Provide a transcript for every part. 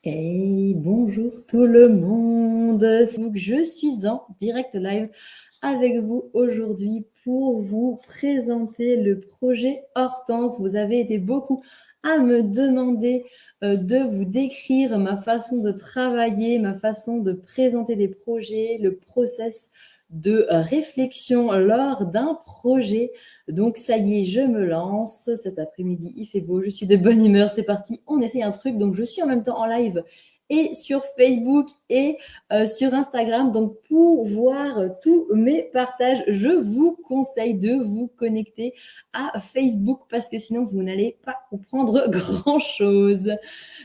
Hey, bonjour tout le monde. Donc, je suis en direct live avec vous aujourd'hui pour vous présenter le projet Hortense. Vous avez été beaucoup à me demander de vous décrire ma façon de travailler, ma façon de présenter des projets, le process de réflexion lors d'un projet. Donc ça y est, je me lance. Cet après-midi, il fait beau, je suis de bonne humeur, c'est parti, on essaye un truc. Donc je suis en même temps en live et sur Facebook et sur Instagram. Donc pour voir tous mes partages, je vous conseille de vous connecter à Facebook parce que sinon vous n'allez pas comprendre grand-chose.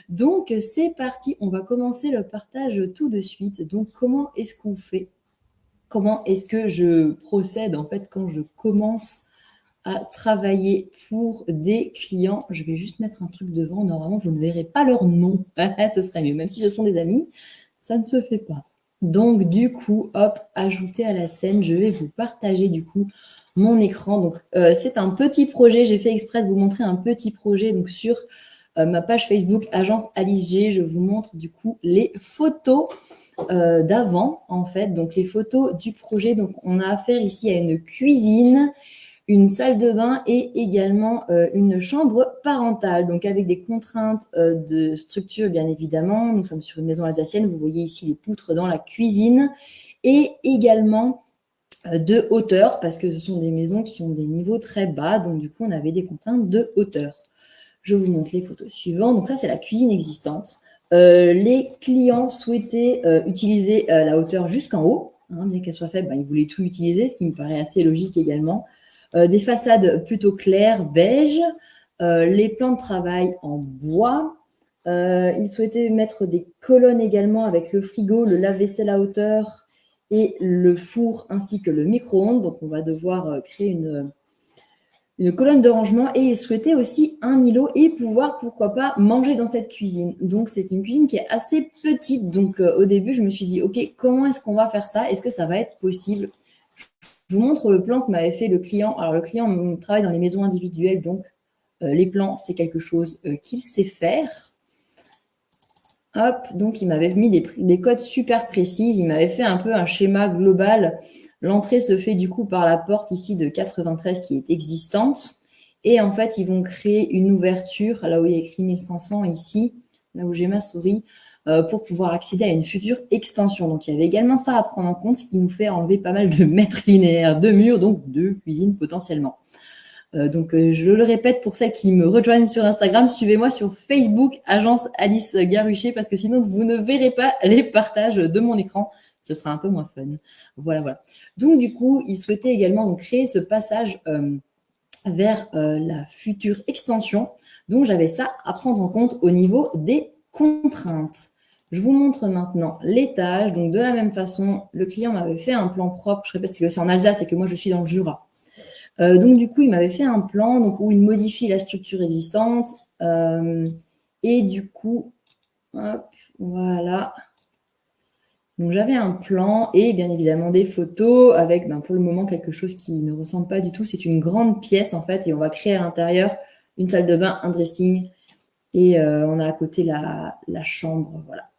Donc c'est parti, on va commencer le partage tout de suite. Donc comment est-ce qu'on fait? Comment est-ce que je procède en fait quand je commence à travailler pour des clients? Je vais juste mettre un truc devant. Normalement, vous ne verrez pas leur nom. Ce serait mieux. Même si ce sont des amis, ça ne se fait pas. Donc, du coup, hop, ajouter à la scène. Je vais vous partager, du coup, mon écran. Donc, c'est un petit projet. J'ai fait exprès de vous montrer un petit projet. Donc, sur ma page Facebook, Agence Alice G, je vous montre, du coup, les photos d'avant, en fait. Donc, les photos du projet. Donc, on a affaire ici à une cuisine, une salle de bain et également une chambre parentale, donc avec des contraintes de structure, bien évidemment. Nous sommes sur une maison alsacienne, vous voyez ici les poutres dans la cuisine, et également de hauteur, parce que ce sont des maisons qui ont des niveaux très bas, donc du coup on avait des contraintes de hauteur. Je vous montre les photos suivantes. Donc ça, c'est la cuisine existante. Les clients souhaitaient utiliser la hauteur jusqu'en haut, hein, bien qu'elle soit faible, ils voulaient tout utiliser, ce qui me paraît assez logique également. Des façades plutôt claires, beige, les plans de travail en bois. Ils souhaitaient mettre des colonnes également avec le frigo, le lave-vaisselle à hauteur et le four ainsi que le micro-ondes. Donc on va devoir créer une colonne de rangement, et ils souhaitaient aussi un îlot et pouvoir, pourquoi pas, manger dans cette cuisine. Donc c'est une cuisine qui est assez petite. Donc au début, je me suis dit, ok, comment est-ce qu'on va faire ça? Est-ce que ça va être possible? Je vous montre le plan que m'avait fait le client. Alors, le client travaille dans les maisons individuelles, donc les plans, c'est quelque chose qu'il sait faire. Hop, donc il m'avait mis des codes super précises. Il m'avait fait un peu un schéma global. L'entrée se fait du coup par la porte ici de 93 qui est existante. Et en fait, ils vont créer une ouverture, là où il y a écrit 1500 ici, là où j'ai ma souris, pour pouvoir accéder à une future extension. Donc il y avait également ça à prendre en compte, ce qui nous fait enlever pas mal de mètres linéaires de murs, donc de cuisine potentiellement. Donc je le répète pour celles qui me rejoignent sur Instagram, suivez-moi sur Facebook, Agence Alice Garuchet, parce que sinon vous ne verrez pas les partages de mon écran. Ce sera un peu moins fun. Voilà, voilà. Donc du coup, ils souhaitaient également donc, créer ce passage vers la future extension. Donc j'avais ça à prendre en compte au niveau des contraintes. Je vous montre maintenant l'étage. Donc de la même façon, le client m'avait fait un plan propre. Je répète, que c'est en Alsace et que moi je suis dans le Jura. Donc du coup, il m'avait fait un plan donc, où il modifie la structure existante. Et du coup, hop, voilà. Donc j'avais un plan et bien évidemment des photos avec pour le moment quelque chose qui ne ressemble pas du tout. C'est une grande pièce en fait, et on va créer à l'intérieur une salle de bain, un dressing, et on a à côté la chambre. Voilà.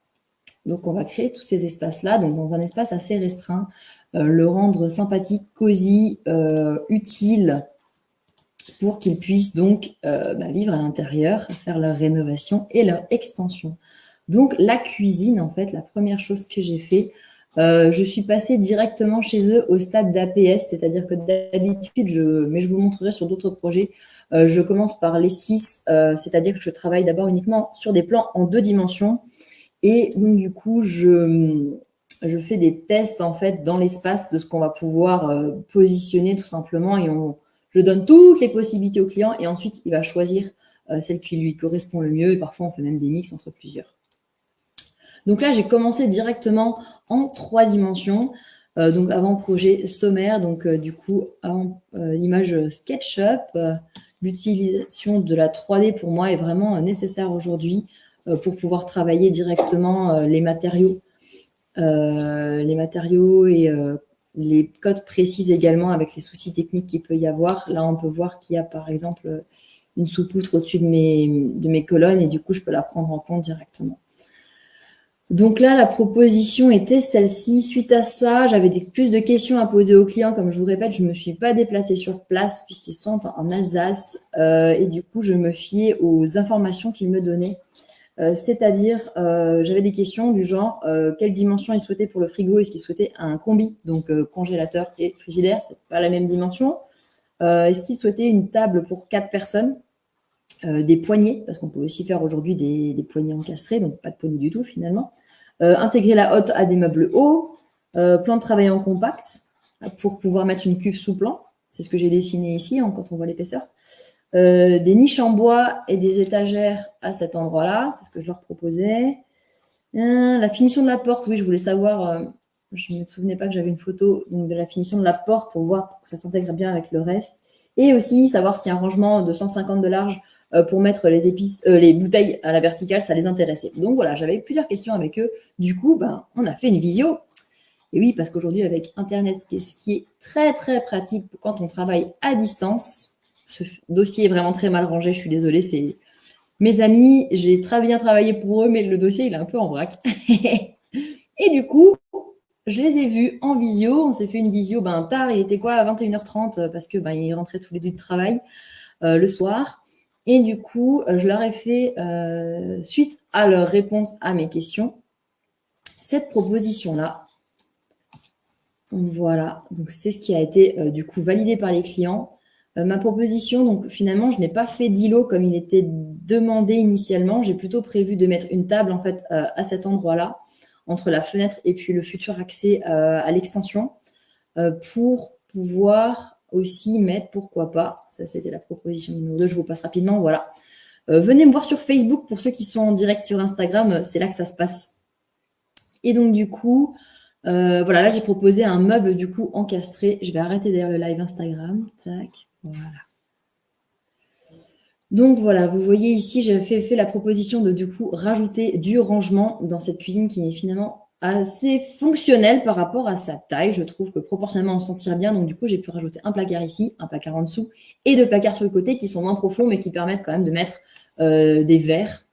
Donc on va créer tous ces espaces-là, donc dans un espace assez restreint, le rendre sympathique, cosy, utile, pour qu'ils puissent donc vivre à l'intérieur, faire leur rénovation et leur extension. Donc la cuisine, en fait, la première chose que j'ai fait, je suis passée directement chez eux au stade d'APS, c'est-à-dire que d'habitude, mais je vous montrerai sur d'autres projets, je commence par l'esquisse, c'est-à-dire que je travaille d'abord uniquement sur des plans en 2 dimensions, et donc du coup, je fais des tests en fait dans l'espace de ce qu'on va pouvoir positionner tout simplement, et je donne toutes les possibilités au client, et ensuite il va choisir celle qui lui correspond le mieux, et parfois on fait même des mix entre plusieurs. Donc là, j'ai commencé directement en 3 dimensions, donc avant projet sommaire, donc du coup, avant l'image SketchUp, l'utilisation de la 3D pour moi est vraiment nécessaire aujourd'hui pour pouvoir travailler directement les matériaux et les codes précis également avec les soucis techniques qu'il peut y avoir. Là, on peut voir qu'il y a par exemple une sous-poutre au-dessus de mes colonnes, et du coup, je peux la prendre en compte directement. Donc là, la proposition était celle-ci. Suite à ça, j'avais plus de questions à poser aux clients. Comme je vous répète, je ne me suis pas déplacée sur place puisqu'ils sont en Alsace. Et du coup, je me fiais aux informations qu'ils me donnaient. C'est-à-dire, j'avais des questions du genre quelle dimension ils souhaitaient pour le frigo? Est-ce qu'ils souhaitaient un combi, donc congélateur et frigidaire? C'est pas la même dimension. Est-ce qu'ils souhaitaient une table pour 4 personnes? Des poignées, parce qu'on peut aussi faire aujourd'hui des poignées encastrées, donc pas de poignées du tout finalement. Intégrer la hotte à des meubles hauts, plan de travail en compact pour pouvoir mettre une cuve sous plan. C'est ce que j'ai dessiné ici quand on voit l'épaisseur. Des niches en bois et des étagères à cet endroit-là, c'est ce que je leur proposais. La finition de la porte, oui, je voulais savoir, je ne me souvenais pas que j'avais une photo donc, de la finition de la porte pour voir que ça s'intègre bien avec le reste. Et aussi savoir si un rangement de 150 de large pour mettre les bouteilles à la verticale, ça les intéressait. Donc voilà, j'avais plusieurs questions avec eux. Du coup, on a fait une visio. Et oui, parce qu'aujourd'hui, avec Internet, ce qui est très, très pratique quand on travaille à distance, ce dossier est vraiment très mal rangé, je suis désolée, c'est mes amis, j'ai très bien travaillé pour eux, mais le dossier, il est un peu en vrac. Et du coup, je les ai vus en visio, on s'est fait une visio tard, il était quoi, à 21h30, parce que ils rentraient tous les deux de travail le soir. Et du coup, je leur ai fait, suite à leur réponse à mes questions, cette proposition-là. Voilà, donc c'est ce qui a été du coup validé par les clients. Ma proposition, donc finalement, je n'ai pas fait d'îlot comme il était demandé initialement. J'ai plutôt prévu de mettre une table en fait à cet endroit-là, entre la fenêtre et puis le futur accès à l'extension, pour pouvoir aussi mettre, pourquoi pas, ça c'était la proposition numéro 2, je vous passe rapidement, voilà. Venez me voir sur Facebook pour ceux qui sont en direct sur Instagram, c'est là que ça se passe. Et donc du coup, voilà, là j'ai proposé un meuble du coup encastré. Je vais arrêter d'ailleurs le live Instagram. Tac, voilà. Donc voilà, vous voyez ici, j'ai fait la proposition de du coup rajouter du rangement dans cette cuisine qui est finalement assez fonctionnelle par rapport à sa taille. Je trouve que proportionnellement on s'en tire bien. Donc du coup, j'ai pu rajouter un placard ici, un placard en dessous et deux placards sur le côté qui sont moins profonds mais qui permettent quand même de mettre des verres,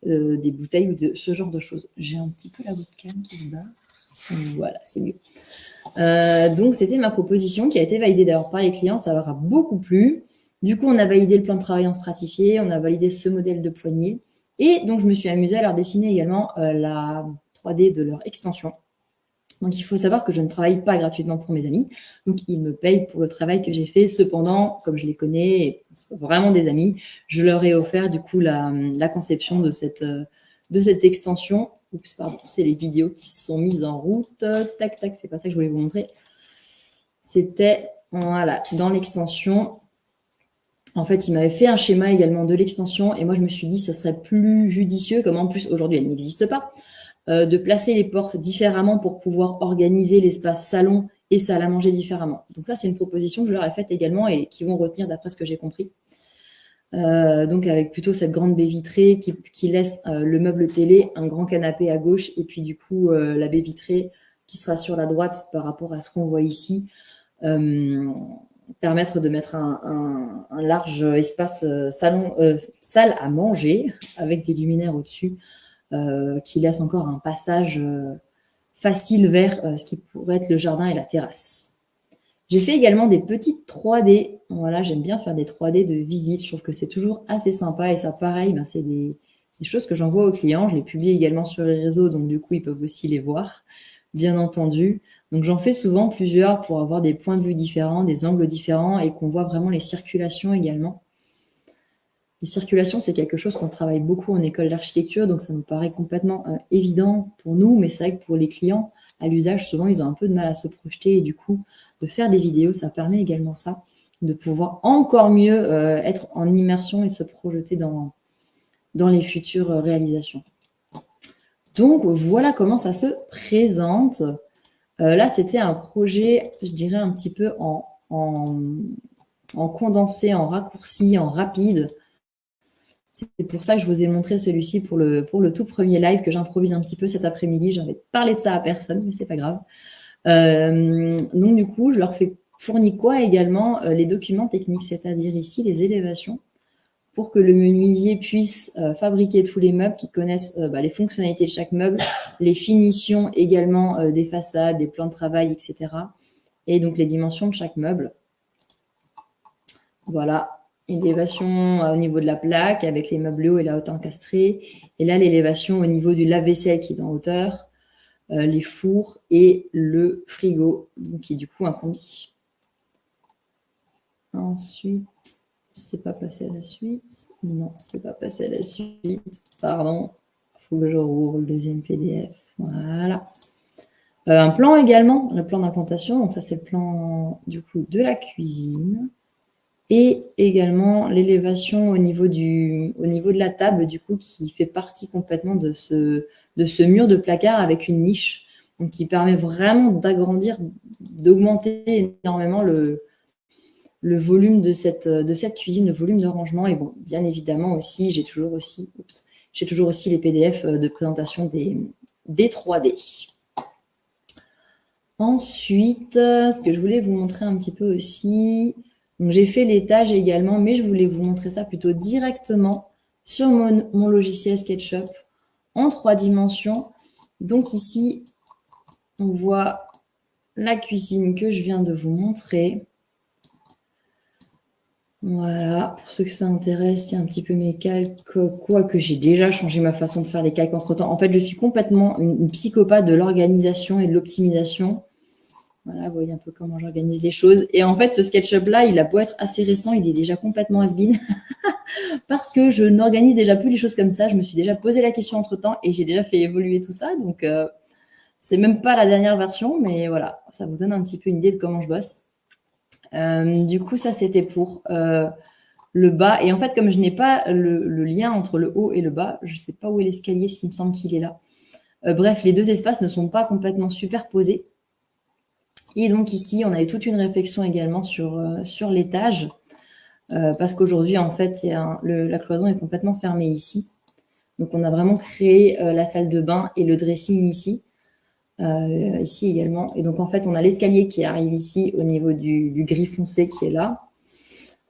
des bouteilles ou de ce genre de choses. J'ai un petit peu la webcam qui se barre. Voilà, c'est mieux. Donc, c'était ma proposition qui a été validée d'ailleurs par les clients. Ça leur a beaucoup plu. Du coup, on a validé le plan de travail en stratifié. On a validé ce modèle de poignée. Et donc, je me suis amusée à leur dessiner également la 3D de leur extension. Donc, il faut savoir que je ne travaille pas gratuitement pour mes amis. Donc, ils me payent pour le travail que j'ai fait. Cependant, comme je les connais, et sont vraiment des amis, je leur ai offert du coup la conception de cette extension. Oups, pardon, c'est les vidéos qui se sont mises en route. Tac, tac, c'est pas ça que je voulais vous montrer. C'était, voilà, dans l'extension. En fait, il m'avait fait un schéma également de l'extension et moi, je me suis dit, ça serait plus judicieux, comme en plus, aujourd'hui, elle n'existe pas, de placer les portes différemment pour pouvoir organiser l'espace salon et salle à manger différemment. Donc ça, c'est une proposition que je leur ai faite également et qui vont retenir d'après ce que j'ai compris. Donc avec plutôt cette grande baie vitrée qui laisse le meuble télé, un grand canapé à gauche et puis du coup la baie vitrée qui sera sur la droite par rapport à ce qu'on voit ici, permettre de mettre un large espace salle à manger avec des luminaires au-dessus qui laisse encore un passage facile vers ce qui pourrait être le jardin et la terrasse. J'ai fait également des petites 3D. Voilà, j'aime bien faire des 3D de visite. Je trouve que c'est toujours assez sympa. Et ça, pareil, c'est des choses que j'envoie aux clients. Je les publie également sur les réseaux, donc du coup, ils peuvent aussi les voir, bien entendu. Donc j'en fais souvent plusieurs pour avoir des points de vue différents, des angles différents et qu'on voit vraiment les circulations également. Les circulations, c'est quelque chose qu'on travaille beaucoup en école d'architecture, donc ça nous paraît complètement évident pour nous, mais c'est vrai que pour les clients, à l'usage, souvent, ils ont un peu de mal à se projeter et du coup, de faire des vidéos, ça permet également ça, de pouvoir encore mieux être en immersion et se projeter dans les futures réalisations. Donc, voilà comment ça se présente. Là, c'était un projet, je dirais, un petit peu en condensé, en raccourci, en rapide. C'est pour ça que je vous ai montré celui-ci pour le tout premier live que j'improvise un petit peu cet après-midi. J'avais parlé de ça à personne, mais c'est pas grave. Donc du coup, je leur fais fournir quoi également les documents techniques, c'est-à-dire ici les élévations, pour que le menuisier puisse fabriquer tous les meubles, qui connaissent les fonctionnalités de chaque meuble, les finitions également des façades, des plans de travail, etc. Et donc les dimensions de chaque meuble. Voilà, élévation au niveau de la plaque avec les meubles hauts et la haute encastrée. Et là, l'élévation au niveau du lave-vaisselle qui est en hauteur, les fours et le frigo, donc qui est du coup un combi. Ensuite, c'est pas passé à la suite. Non, c'est pas passé à la suite. Pardon, il faut que je roule le deuxième PDF. Voilà. Un plan également, le plan d'implantation. Donc ça, c'est le plan du coup de la cuisine. Et également l'élévation au niveau de la table, du coup, qui fait partie complètement de ce mur de placard avec une niche, donc qui permet vraiment d'agrandir, d'augmenter énormément le volume de cette cuisine, le volume de rangement. Et bon, bien évidemment aussi, j'ai toujours aussi les PDF de présentation des 3D. Ensuite, ce que je voulais vous montrer un petit peu aussi, donc j'ai fait l'étage également, mais je voulais vous montrer ça plutôt directement sur mon logiciel SketchUp en 3 dimensions. Donc ici, on voit la cuisine que je viens de vous montrer. Voilà, pour ceux que ça intéresse, il y a un petit peu mes calques, quoique j'ai déjà changé ma façon de faire les calques entre-temps. En fait, je suis complètement une psychopathe de l'organisation et de l'optimisation. Voilà, vous voyez un peu comment j'organise les choses. Et en fait, ce SketchUp-là, il a beau être assez récent, il est déjà complètement has-been. Parce que je n'organise déjà plus les choses comme ça. Je me suis déjà posé la question entre-temps et j'ai déjà fait évoluer tout ça. Donc, c'est même pas la dernière version, mais voilà, ça vous donne un petit peu une idée de comment je bosse. Du coup, ça, c'était pour le bas. Et en fait, comme je n'ai pas le lien entre le haut et le bas, je ne sais pas où est l'escalier, s'il me semble qu'il est là. Bref, les deux espaces ne sont pas complètement superposés. Et donc ici, on a eu toute une réflexion également sur l'étage, parce qu'aujourd'hui, en fait, la cloison est complètement fermée ici. Donc, on a vraiment créé la salle de bain et le dressing ici. Ici également. Et donc, en fait, on a l'escalier qui arrive ici au niveau du gris foncé qui est là.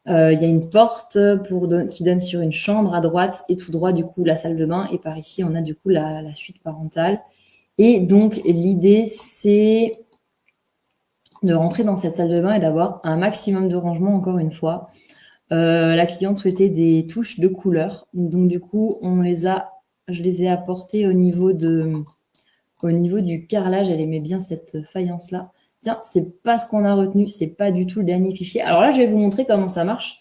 Il y a une porte qui donne sur une chambre à droite et tout droit, du coup, la salle de bain. Et par ici, on a du coup la suite parentale. Et donc, l'idée, c'est de rentrer dans cette salle de bain et d'avoir un maximum de rangement, encore une fois. La cliente souhaitait des touches de couleur. Donc, du coup, je les ai apportées au niveau du carrelage. Elle aimait bien cette faïence-là. Tiens, c'est pas ce qu'on a retenu, c'est pas du tout le dernier fichier. Alors là, je vais vous montrer comment ça marche.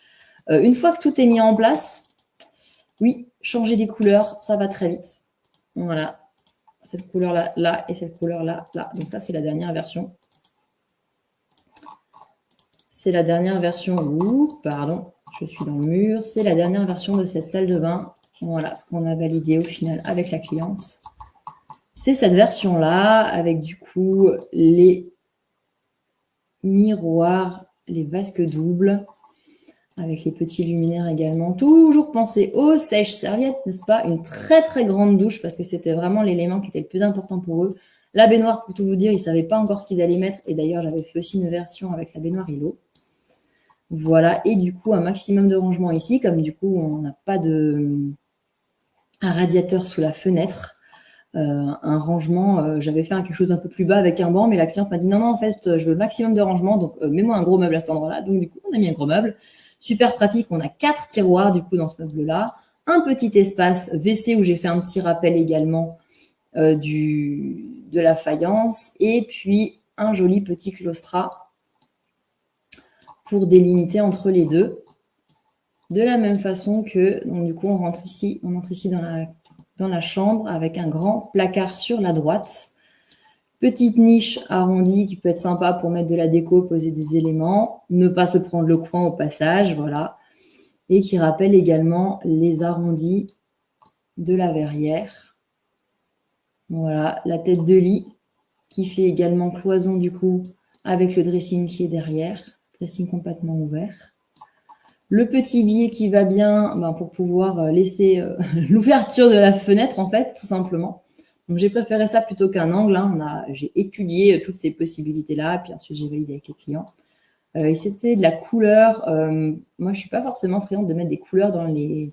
Une fois que tout est mis en place, oui, changer les couleurs, ça va très vite. Voilà, cette couleur-là, là, et cette couleur-là, là. Donc ça, c'est la dernière version. C'est la dernière version. Pardon, je suis dans le mur. C'est la dernière version de cette salle de bain. Voilà ce qu'on a validé au final avec la cliente. C'est cette version-là, avec du coup les miroirs, les vasques doubles, avec les petits luminaires également. Toujours penser aux sèches-serviettes, n'est-ce pas? Une très très grande douche, parce que c'était vraiment l'élément qui était le plus important pour eux. La baignoire, pour tout vous dire, ils ne savaient pas encore ce qu'ils allaient mettre. Et d'ailleurs, j'avais fait aussi une version avec la baignoire et l'eau. Voilà, et du coup, un maximum de rangement ici, comme du coup, on n'a pas un radiateur sous la fenêtre. Un rangement, j'avais fait quelque chose d'un peu plus bas avec un banc, mais la cliente m'a dit non, en fait, je veux le maximum de rangement, donc mets-moi un gros meuble à cet endroit-là. Donc du coup, on a mis un gros meuble. Super pratique, on a 4 tiroirs du coup dans ce meuble-là. Un petit espace WC où j'ai fait un petit rappel également de la faïence. Et puis, un joli petit claustrat pour délimiter entre les deux. De la même façon que, donc du coup, on rentre ici dans la chambre avec un grand placard sur la droite. Petite niche arrondie qui peut être sympa pour mettre de la déco, poser des éléments, ne pas se prendre le coin au passage, voilà. Et qui rappelle également les arrondis de la verrière. Voilà, la tête de lit qui fait également cloison du coup avec le dressing qui est derrière, dressing complètement ouvert. Le petit biais qui va bien pour pouvoir laisser l'ouverture de la fenêtre, en fait, tout simplement. Donc, j'ai préféré ça plutôt qu'un angle. J'ai étudié toutes ces possibilités-là, puis ensuite, j'ai validé avec les clients. Et c'était de la couleur. Moi, je suis pas forcément friande de mettre des couleurs dans les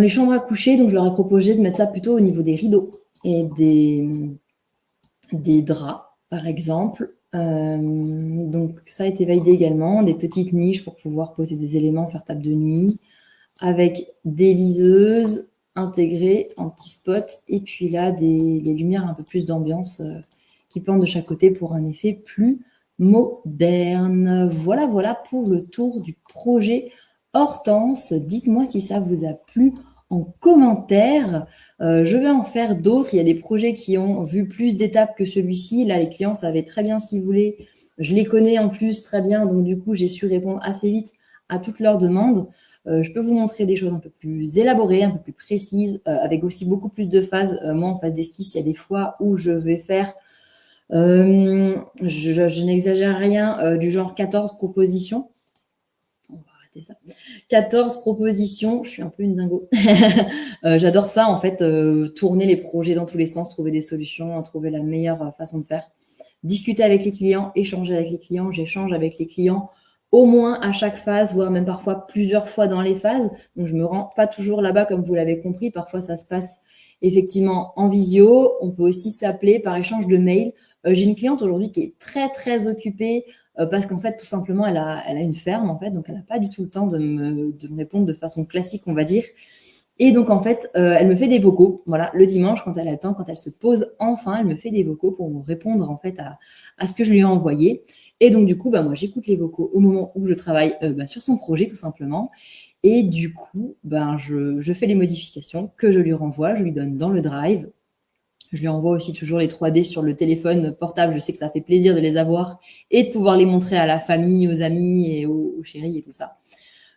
chambres à coucher, donc je leur ai proposé de mettre ça plutôt au niveau des rideaux et des draps, par exemple. Donc ça a été validé également, des petites niches pour pouvoir poser des éléments, faire table de nuit, avec des liseuses intégrées en petits spots, et puis là, des lumières un peu plus d'ambiance qui pendent de chaque côté pour un effet plus moderne. Voilà, voilà pour le tour du projet Hortense. Dites-moi si ça vous a plu en commentaire. Je vais en faire d'autres. Il y a des projets qui ont vu plus d'étapes que celui-ci. Là, les clients savaient très bien ce qu'ils voulaient. Je les connais en plus très bien, donc du coup, j'ai su répondre assez vite à toutes leurs demandes. Je peux vous montrer des choses un peu plus élaborées, un peu plus précises, avec aussi beaucoup plus de phases. Moi, en phase d'esquisse, il y a des fois où je vais faire, je n'exagère rien, du genre 14 propositions. On va arrêter ça. 14 propositions, je suis un peu une dingo. J'adore ça, en fait, tourner les projets dans tous les sens, trouver des solutions, trouver la meilleure façon de faire. Discuter avec les clients, échanger avec les clients, j'échange avec les clients au moins à chaque phase, voire même parfois plusieurs fois dans les phases. Donc, je me rends pas toujours là-bas, comme vous l'avez compris. Parfois, ça se passe effectivement en visio. On peut aussi s'appeler par échange de mails. J'ai une cliente aujourd'hui qui est très, très occupée parce qu'en fait, tout simplement, elle a une ferme, en fait. Donc, elle n'a pas du tout le temps de me répondre de façon classique, on va dire. Et donc, en fait, elle me fait des vocaux. Voilà, le dimanche, quand elle a le temps, quand elle se pose, enfin, elle me fait des vocaux pour me répondre, en fait, à ce que je lui ai envoyé. Et donc, du coup, moi, j'écoute les vocaux au moment où je travaille sur son projet, tout simplement. Et du coup, je fais les modifications que je lui renvoie. Je lui donne dans le drive. Je lui envoie aussi toujours les 3D sur le téléphone portable. Je sais que ça fait plaisir de les avoir et de pouvoir les montrer à la famille, aux amis et aux chéris et tout ça.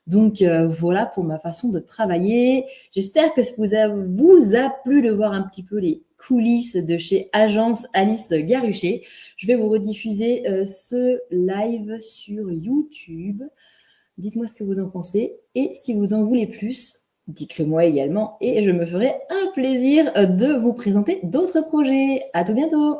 Donc voilà pour ma façon de travailler. J'espère que ça vous a plu de voir un petit peu les coulisses de chez Agence Alice Garuchet. Je vais vous rediffuser ce live sur YouTube. Dites-moi ce que vous en pensez et si vous en voulez plus, dites-le moi également et je me ferai un plaisir de vous présenter d'autres projets. À tout bientôt.